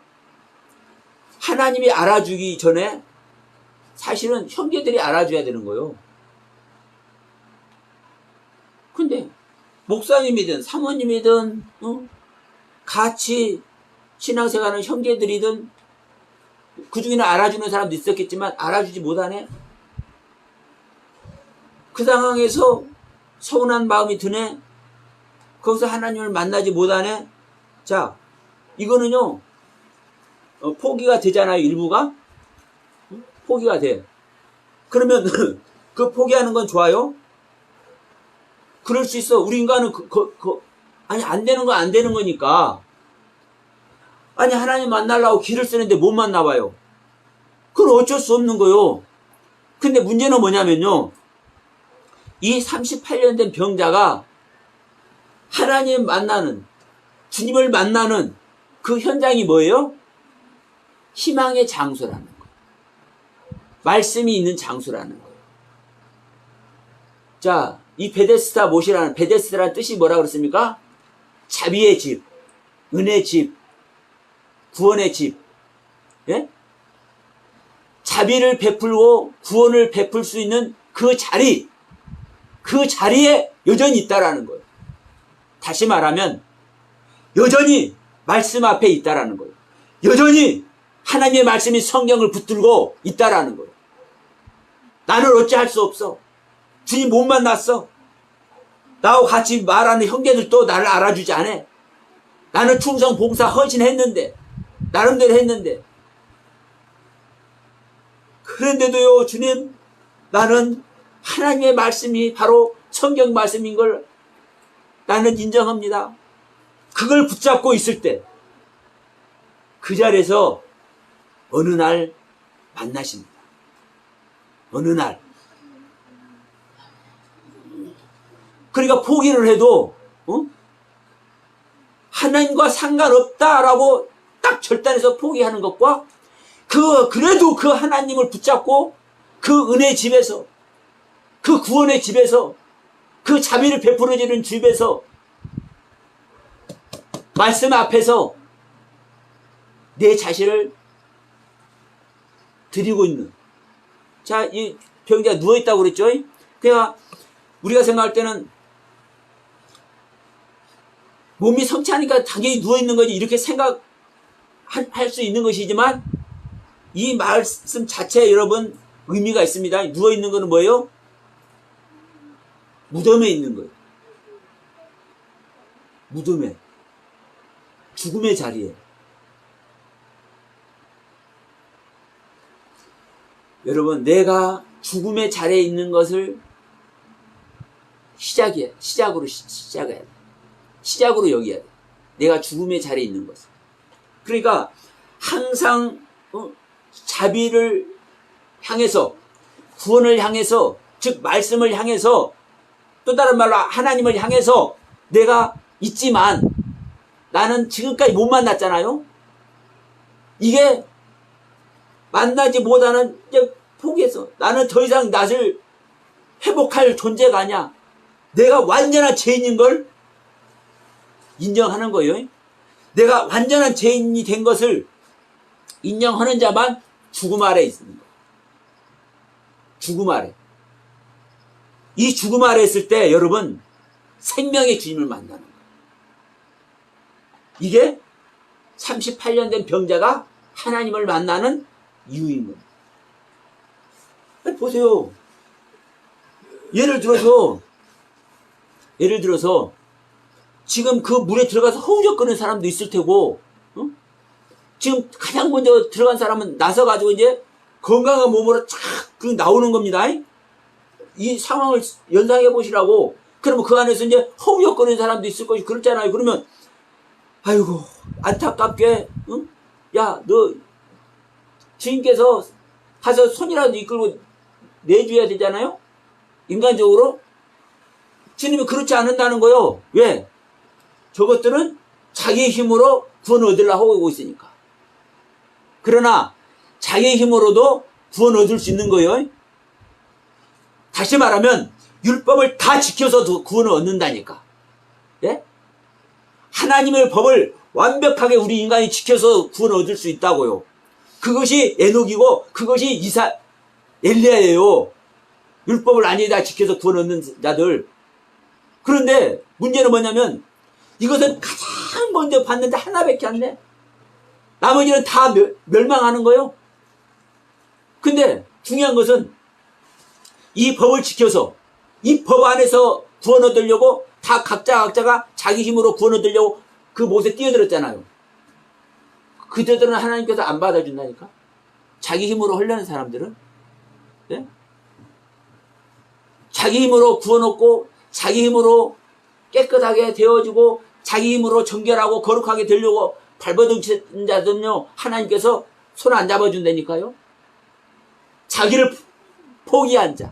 하나님이 알아주기 전에 사실은 형제들이 알아줘야 되는 거예요. 근데 목사님이든 사모님이든 같이 신앙생활하는 형제들이든 그 중에는 알아주는 사람도 있었겠지만 알아주지 못하네. 그 상황에서 서운한 마음이 드네. 거기서 하나님을 만나지 못하네. 자, 이거는요 포기가 되잖아요. 일부가 포기가 돼. 그러면 그 포기하는 건 좋아요? 그럴 수 있어. 우리 인간은 아니 안 되는 건 안 되는 거니까. 아니 하나님 만나려고 길을 쓰는데 못 만나봐요. 그건 어쩔 수 없는 거요. 근데 문제는 뭐냐면요. 이 38년 된 병자가 하나님 만나는, 주님을 만나는 그 현장이 뭐예요? 희망의 장소라는 거예요. 말씀이 있는 장소라는 거예요. 자, 이 베데스다 못이라는, 베데스다라는 뜻이 뭐라 그랬습니까? 자비의 집, 은혜의 집, 구원의 집. 예? 자비를 베풀고 구원을 베풀 수 있는 그 자리, 그 자리에 여전히 있다라는 거예요. 다시 말하면 여전히 말씀 앞에 있다라는 거예요. 여전히 하나님의 말씀이 성경을 붙들고 있다라는 거예요. 나는 어찌할 수 없어. 주님 못 만났어. 나하고 같이 말하는 형제들도 나를 알아주지 않아. 나는 충성 봉사 헌신했는데, 나름대로 했는데. 그런데도요, 주님, 나는 하나님의 말씀이 바로 성경 말씀인 걸 나는 인정합니다. 그걸 붙잡고 있을 때, 그 자리에서 어느 날 만나십니다. 어느 날. 그러니까 포기를 해도 하나님과 상관없다라고 딱 결단해서 포기하는 것과 그래도 그 하나님을 붙잡고 그 은혜 집에서, 그 구원의 집에서, 그 자비를 베풀어주는 집에서, 말씀 앞에서 내 자신을 드리고 있는. 자, 이 병자가 누워있다고 그랬죠? 그러니까 우리가 생각할 때는 몸이 성취하니까 당연히 누워있는 거지 이렇게 생각하는 할 수 있는 것이지만 이 말씀 자체에 여러분 의미가 있습니다. 누워있는 거는 뭐예요? 무덤에 있는 거예요. 무덤에. 죽음의 자리에. 여러분, 내가 죽음의 자리에 있는 것을 시작으로 시작해야 돼. 시작으로 여겨야 돼. 내가 죽음의 자리에 있는 것을. 그러니까 항상 자비를 향해서, 구원을 향해서, 즉 말씀을 향해서, 또 다른 말로 하나님을 향해서 내가 있지만 나는 지금까지 못 만났잖아요. 이게 만나지 못하는 이제 포기해서 나는 더 이상 낯을 회복할 존재가 아니야. 내가 완전한 죄인인 걸 인정하는 거예요. 내가 완전한 죄인이 된 것을 인정하는 자만 죽음 아래 있는 거예요. 죽음 아래. 이 죽음 아래 있을 때 여러분 생명의 주님을 만나는 거예요. 이게 38년 된 병자가 하나님을 만나는 이유인 겁니다. 보세요. 예를 들어서 지금 그 물에 들어가서 허우적거리는 사람도 있을 테고, 지금 가장 먼저 들어간 사람은 나서가지고 이제 건강한 몸으로 착 나오는 겁니다. 이 상황을 연상해 보시라고. 그러면 그 안에서 이제 허우적거리는 사람도 있을 것이 그렇잖아요. 그러면 아이고 안타깝게, 야, 너 주인께서 가서 손이라도 이끌고 내줘야 되잖아요. 인간적으로. 주님이 그렇지 않는다는 거요. 왜? 저것들은 자기의 힘으로 구원 얻으려고 하고 있으니까. 그러나 자기의 힘으로도 구원 얻을 수 있는 거예요. 다시 말하면 율법을 다 지켜서 구원을 얻는다니까. 예? 하나님의 법을 완벽하게 우리 인간이 지켜서 구원을 얻을 수 있다고요. 그것이 에녹이고 그것이 엘리야예요. 율법을 아니다 지켜서 구원 얻는 자들. 그런데 문제는 뭐냐면 이것은 가장 먼저 받는데 하나밖에 안 돼. 나머지는 다 멸망하는 거예요. 근데 중요한 것은 이 법을 지켜서 이 법 안에서 구원 얻으려고 다 각자가 자기 힘으로 구원 얻으려고 그 못에 뛰어들었잖아요. 그들은 하나님께서 안 받아준다니까. 자기 힘으로 하려는 사람들은. 네? 자기 힘으로 구원 얻고 자기 힘으로 깨끗하게 되어지고 자기 힘으로 정결하고 거룩하게 되려고 발버둥친 자들은요, 하나님께서 손 안 잡아준다니까요. 자기를 포기한 자,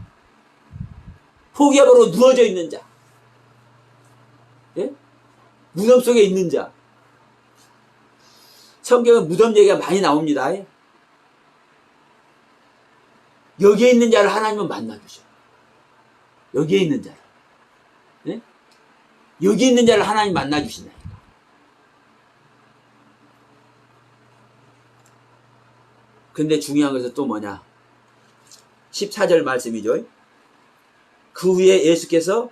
포기함으로 누워져 있는 자, 예? 무덤 속에 있는 자. 성경에 무덤 얘기가 많이 나옵니다. 여기에 있는 자를 하나님은 만나주셔. 여기에 있는 자를. 예? 여기 있는 자를 하나님 만나주신다니까. 근데 중요한 것은 또 뭐냐? 14절 말씀이죠. 그 후에 예수께서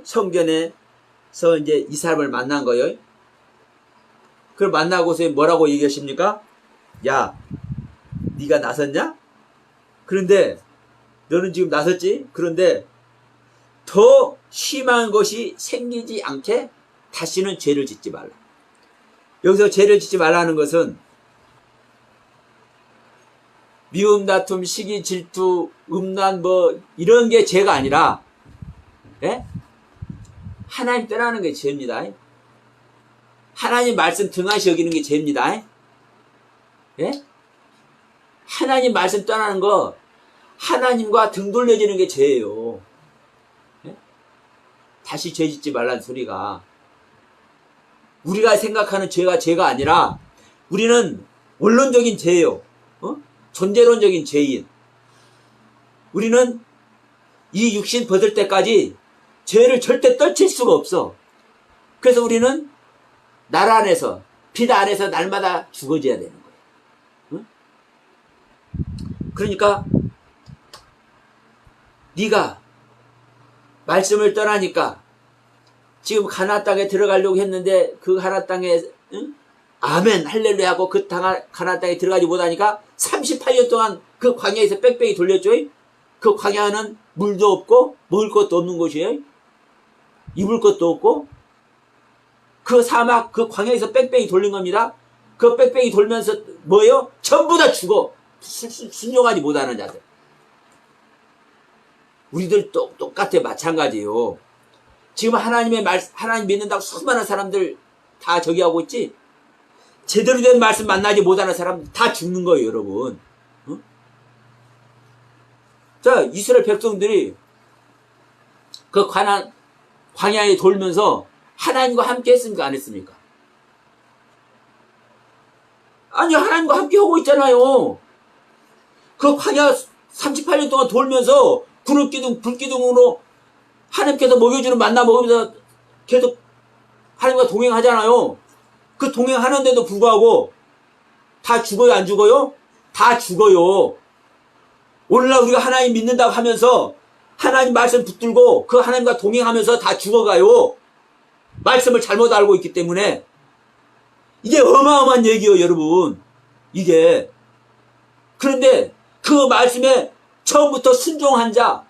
성전에서 이제 이 사람을 만난 거예요. 그걸 만나고서 뭐라고 얘기하십니까? 야, 네가 나섰냐? 그런데 너는 지금 나섰지? 그런데 더 심한 것이 생기지 않게 다시는 죄를 짓지 말라. 여기서 죄를 짓지 말라는 것은 미움, 다툼, 시기, 질투, 음란 이런 게 죄가 아니라, 예? 하나님 떠나는 게 죄입니다. 하나님 말씀 등한시 여기는 게 죄입니다. 예? 하나님 말씀 떠나는 거, 하나님과 등 돌려지는 게 죄예요. 예? 다시 죄 짓지 말라는 소리가. 우리가 생각하는 죄가 아니라 우리는 원론적인 죄예요. 존재론적인 죄인. 우리는 이 육신 벗을 때까지 죄를 절대 떨칠 수가 없어. 그래서 우리는 날 안에서, 빛 안에서 날마다 죽어져야 되는 거예요. 응? 그러니까 네가 말씀을 떠나니까 지금 가나안 땅에 들어가려고 했는데 그 가나안 땅에 아멘 할렐루야 하고 그 가나안 땅에 들어가지 못하니까 38년 동안 그 광야에서 뺑뺑이 돌렸죠. 그 광야는 물도 없고 먹을 것도 없는 곳이에요. 입을 것도 없고 그 사막 그 광야에서 뺑뺑이 돌린 겁니다. 그 뺑뺑이 돌면서 뭐예요? 전부 다 죽어. 순종하지 못하는 자들. 우리들 똑같아. 마찬가지예요. 지금 하나님 믿는다고 수많은 사람들 다 저기 하고 있지? 제대로 된 말씀 만나지 못하는 사람 다 죽는 거예요, 여러분. 어? 자, 이스라엘 백성들이 그 광야에 돌면서 하나님과 함께 했습니까? 안 했습니까? 아니, 하나님과 함께 하고 있잖아요. 그 광야 38년 동안 돌면서 불기둥으로 하나님께서 먹여주는 만나 먹으면서 계속 하나님과 동행하잖아요. 그 동행하는데도 불구하고 다 죽어요, 안 죽어요? 다 죽어요. 오늘날 우리가 하나님 믿는다고 하면서 하나님 말씀 붙들고 그 하나님과 동행하면서 다 죽어가요. 말씀을 잘못 알고 있기 때문에. 이게 어마어마한 얘기예요, 여러분. 이게. 그런데 그 말씀에 처음부터 순종한 자,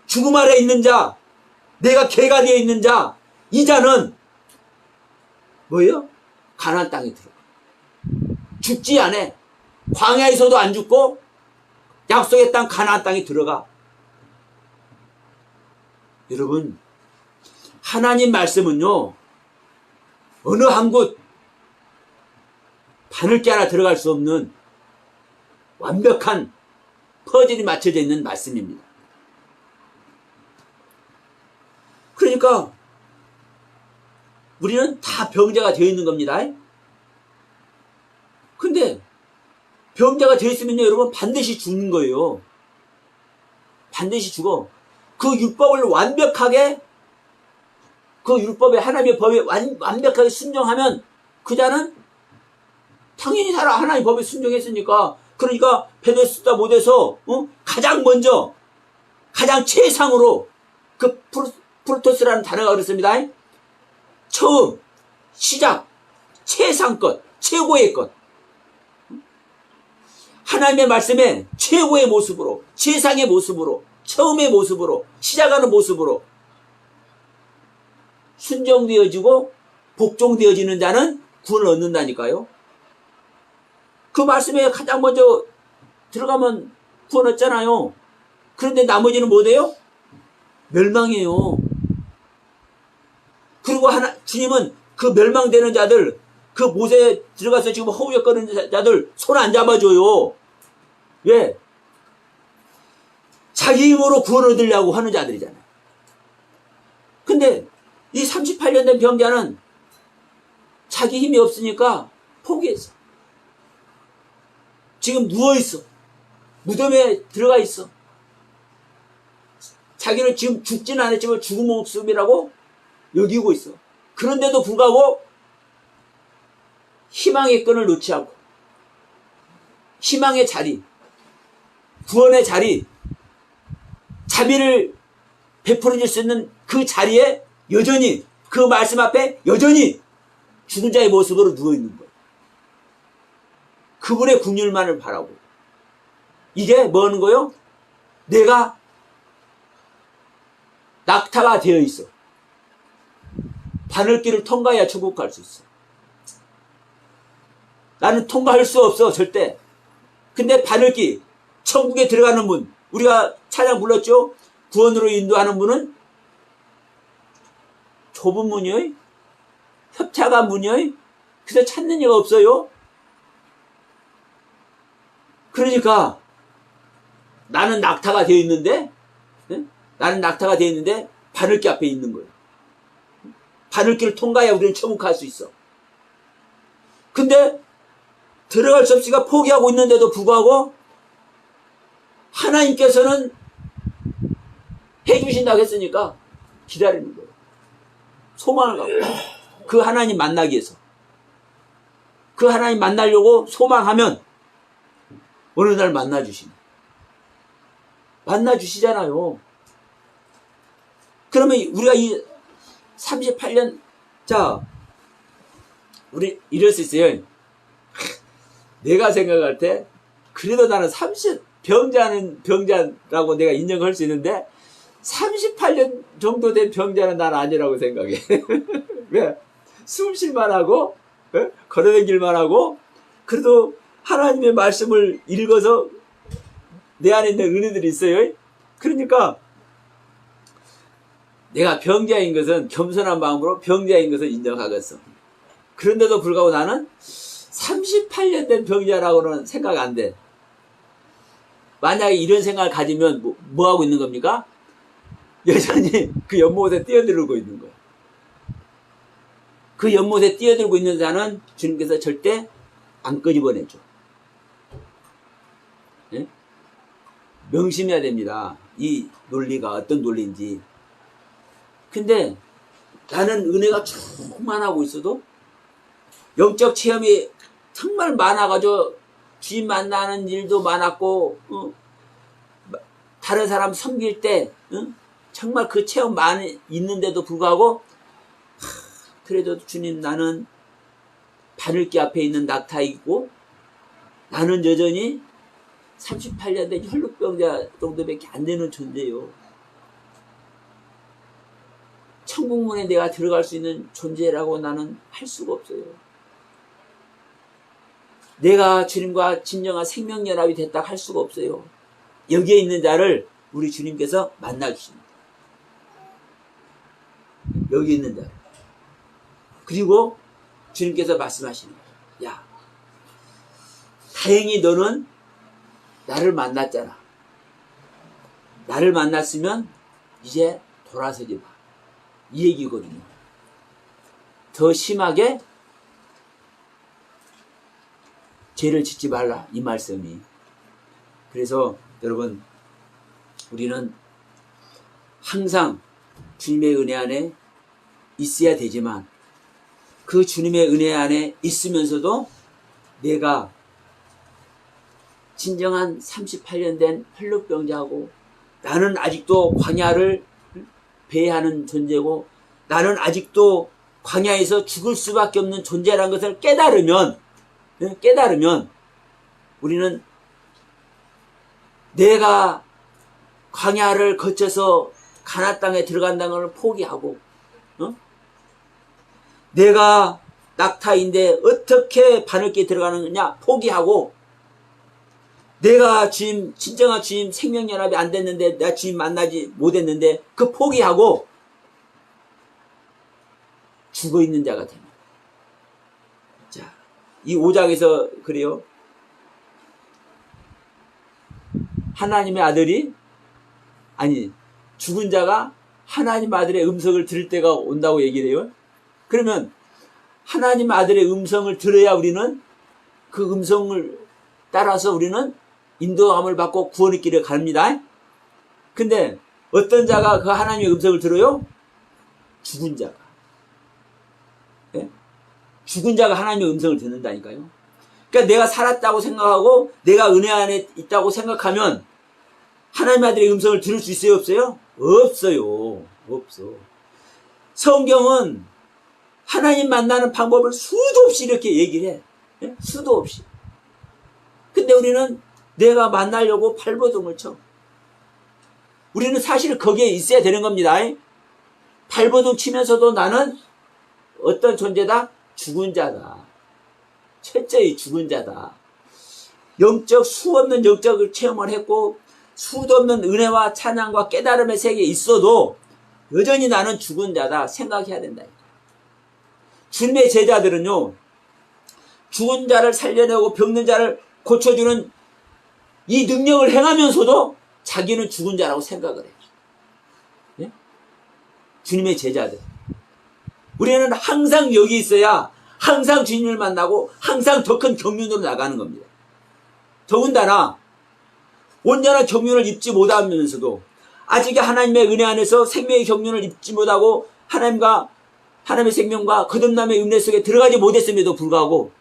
죽음 아래 있는 자, 내가 개가 되어 있는 자, 이 자는 뭐예요? 가나안 땅에 들어가. 죽지 않아. 광야에서도 안 죽고 약속의 땅 가나안 땅에 들어가. 여러분, 하나님 말씀은요, 어느 한 곳 바늘기 하나 들어갈 수 없는 완벽한 퍼즐이 맞춰져 있는 말씀입니다. 그러니까 우리는 다 병자가 되어 있는 겁니다. 근데 병자가 되어 있으면요, 여러분 반드시 죽는 거예요. 반드시 죽어. 그 율법을 완벽하게, 그 율법에, 하나님의 법에 완벽하게 순종하면 그 자는 당연히 살아. 하나님의 법에 순종했으니까. 그러니까 베데스다 못해서 가장 먼저, 가장 최상으로 그 프로토스라는 단어가 그렇습니다. 처음, 시작, 최상것, 최고의 것. 하나님의 말씀에 최고의 모습으로, 최상의 모습으로, 처음의 모습으로, 시작하는 모습으로 순종되어지고 복종되어지는 자는 구원을 얻는다니까요. 그 말씀에 가장 먼저 들어가면 구원 얻잖아요. 그런데 나머지는 뭐래요? 멸망이에요. 그리고 주님은 그 멸망되는 자들, 그 못에 들어가서 지금 허우적거리는 자들 손 안 잡아줘요. 왜? 자기 힘으로 구원 얻으려고 하는 자들이잖아요. 근데 이 38년 된 병자는 자기 힘이 없으니까 포기했어. 지금 누워있어. 무덤에 들어가 있어. 자기는 지금 죽진 않았지만 죽은 목숨이라고 여기고 있어. 그런데도 불구하고 희망의 끈을 놓지 않고 희망의 자리, 구원의 자리, 자비를 베풀어 줄 수 있는 그 자리에 여전히, 그 말씀 앞에 여전히 죽은 자의 모습으로 누워있는 거예요. 그분의 긍휼만을 바라고. 이게 뭐 하는 거예요? 내가 낙타가 되어 있어. 바늘길을 통과해야 천국 갈 수 있어. 나는 통과할 수 없어, 절대. 근데 바늘길, 천국에 들어가는 문, 우리가 찬양 불렀죠? 구원으로 인도하는 문은 좁은 문이요. 협착한 문이요. 그래서 찾는 이가 없어요. 그러니까 나는 낙타가 되어 있는데, 나는 낙타가 되어 있는데 바늘길 앞에 있는 거예요. 바늘길을 통과해야 우리는 천국 갈 수 있어. 근데 들어갈 수 없으니까 포기하고 있는데도 불구하고 하나님께서는 해주신다고 했으니까 기다리는 거예요. 소망을 갖고. 그 하나님 만나기 위해서. 그 하나님 만나려고 소망하면 어느 날 만나주시네. 만나주시잖아요. 그러면 우리가 이 38년, 자, 우리 이럴 수 있어요. 내가 생각할 때 그래도 나는 30 병자라고 내가 인정할 수 있는데 38년 정도 된 병자는 난 아니라고 생각해. 왜? 숨 쉴만 하고 걸어다닐만 하고 그래도 하나님의 말씀을 읽어서 내 안에 있는 은혜들이 있어요. 그러니까 내가 병자인 것은 겸손한 마음으로 병자인 것을 인정하겠어. 그런데도 불구하고 나는 38년 된 병자라고는 생각 안 돼. 만약에 이런 생각을 가지면 뭐 하고 있는 겁니까? 여전히 그 연못에 뛰어들고 있는 거야. 그 연못에 뛰어들고 있는 자는 주님께서 절대 안 끄집어내죠. 예? 명심해야 됩니다. 이 논리가 어떤 논리인지. 근데 나는 은혜가 충만하고 있어도 영적 체험이 정말 많아가지고 주님 만나는 일도 많았고 다른 사람 섬길 때 정말 그 체험 많이 있는데도 불구하고 그래도 주님 나는 바늘기 앞에 있는 낙타이고 나는 여전히 38년 된 혈루병자 정도밖에 안 되는 존재요. 천국문에 내가 들어갈 수 있는 존재라고 나는 할 수가 없어요. 내가 주님과 진정한 생명연합이 됐다 할 수가 없어요. 여기에 있는 자를 우리 주님께서 만나주십니다. 여기 있는 자. 그리고 주님께서 말씀하시는 거예요. 야, 다행히 너는 나를 만났잖아. 나를 만났으면 이제 돌아서지 마. 이 얘기거든요. 더 심하게 죄를 짓지 말라. 이 말씀이. 그래서 여러분 우리는 항상 주님의 은혜 안에 있어야 되지만 그 주님의 은혜 안에 있으면서도 내가 진정한 38년 된 혈루병자고 나는 아직도 광야를 배회하는 존재고 나는 아직도 광야에서 죽을 수밖에 없는 존재라는 것을 깨달으면 우리는 내가 광야를 거쳐서 가나안 땅에 들어간다는 걸 포기하고 내가 낙타인데 어떻게 바늘기에 들어가느냐 포기하고 내가 주님 진정한 주님 생명연합이 안 됐는데 내가 주님 만나지 못했는데 그 포기하고 죽어있는 자가 됩니다. 자, 이 5장에서 그래요. 하나님의 아들이 아니 죽은 자가 하나님 아들의 음성을 들을 때가 온다고 얘기를 해요. 그러면 하나님 아들의 음성을 들어야 우리는 그 음성을 따라서 우리는 인도함을 받고 구원의 길을 갑니다. 근데 어떤 자가 그 하나님의 음성을 들어요? 죽은 자가. 네? 죽은 자가 하나님의 음성을 듣는다니까요. 그러니까 내가 살았다고 생각하고 내가 은혜 안에 있다고 생각하면 하나님 아들의 음성을 들을 수 있어요? 없어요? 없어요. 없어. 성경은 하나님 만나는 방법을 수도 없이 이렇게 얘기를 해. 네? 수도 없이. 근데 우리는 내가 만나려고 발버둥을 쳐. 우리는 사실 거기에 있어야 되는 겁니다. 발버둥 치면서도 나는 어떤 존재다? 죽은 자다. 철저히 죽은 자다. 영적 수 없는 영적을 체험을 했고 수도 없는 은혜와 찬양과 깨달음의 세계에 있어도 여전히 나는 죽은 자다 생각해야 된다. 주님의 제자들은요. 죽은 자를 살려내고 병든 자를 고쳐주는 이 능력을 행하면서도 자기는 죽은 자라고 생각을 해요. 예? 주님의 제자들. 우리는 항상 여기 있어야 항상 주님을 만나고 항상 더 큰 경륜으로 나가는 겁니다. 더군다나 온전한 경륜을 입지 못하면서도 아직 하나님의 은혜 안에서 생명의 경륜을 입지 못하고 하나님의 생명과 거듭남의 은혜 속에 들어가지 못했음에도 불구하고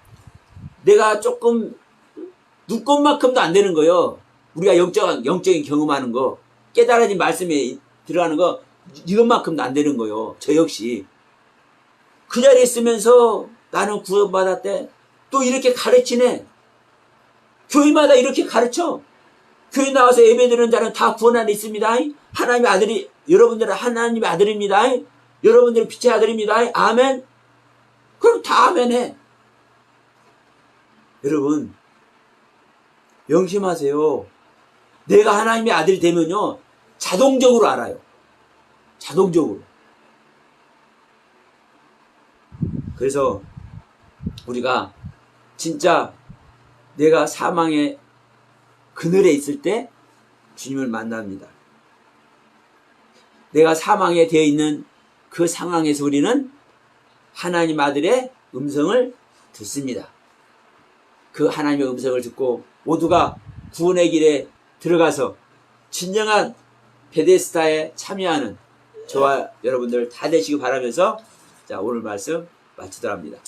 내가 조금 눈꼽만큼도 안 되는 거예요. 우리가 영적인 경험하는 거, 깨달아진 말씀에 들어가는 거, 이것만큼도 안 되는 거예요. 저 역시. 그 자리에 있으면서 나는 구원받았대. 또 이렇게 가르치네. 교회마다 이렇게 가르쳐. 교회 나와서 예배드리는 자는 다 구원 안에 있습니다. 하나님의 아들이, 여러분들은 하나님의 아들입니다. 여러분들은 빛의 아들입니다. 아멘. 그럼 다 아멘해. 여러분, 명심하세요. 내가 하나님의 아들이 되면요, 자동적으로 알아요. 자동적으로. 그래서 우리가 진짜 내가 사망의 그늘에 있을 때 주님을 만납니다. 내가 사망에 되어 있는 그 상황에서 우리는 하나님 아들의 음성을 듣습니다. 그 하나님의 음성을 듣고 모두가 구원의 길에 들어가서 진정한 베데스다에 참여하는 저와 여러분들 다 되시기 바라면서 자, 오늘 말씀 마치도록 합니다.